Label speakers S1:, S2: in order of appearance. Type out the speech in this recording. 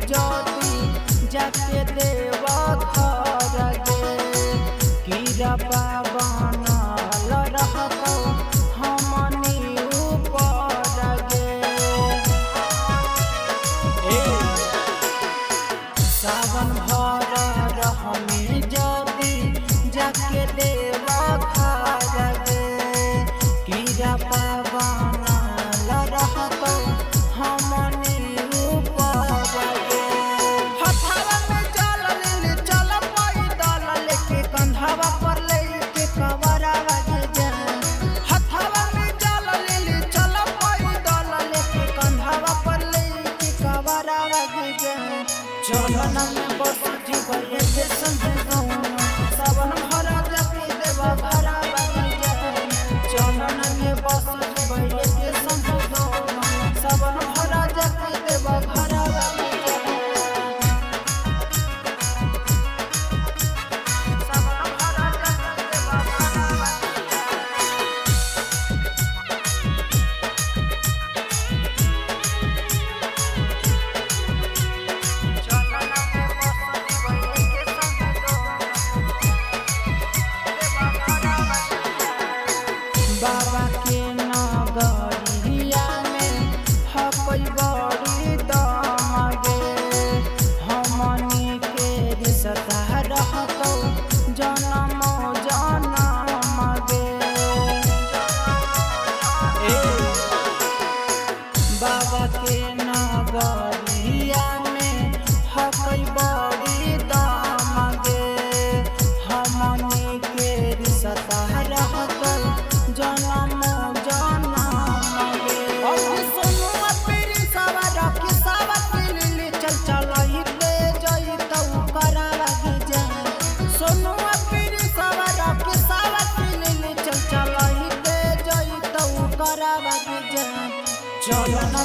S1: ज्योति जाके देवा घर गे कीरा बनल रहतो हमनी ऊपर गे। सावन भर रहमी ज्योति जाके देवा घर गे कीरा बनल रहतो हमनी ऊपर गे। हथवा में जल लेले चल पैदल लेके कंधवा पर लेके कवरवा गे। हथवा में जल लेले चल पैदल लेके कंधवा पर लेके कवरवा गे। चलन में बस जीवन के संग गौना सावन भर जाके देवा घरवा गे। चलन में बस जीवन के संग गौना सावन भर जाके देवा घरवा गे। बाबा के नगरिया में हपई बड़ी दम गे हमनी के रिश्ता रहतो जन्म जन्म गे। बाबा के नगरिया में हपई बड़ी दम गे हमनी के रिश्ता रहतो जन्म जन्म गे। सोनुआ पीरी सवार के सावत ले चल चलई ले जई तौ करावा गे। सोनुआ पीरी सवार के सावत ले चल चलई ले जई तौ करावा गे। चलन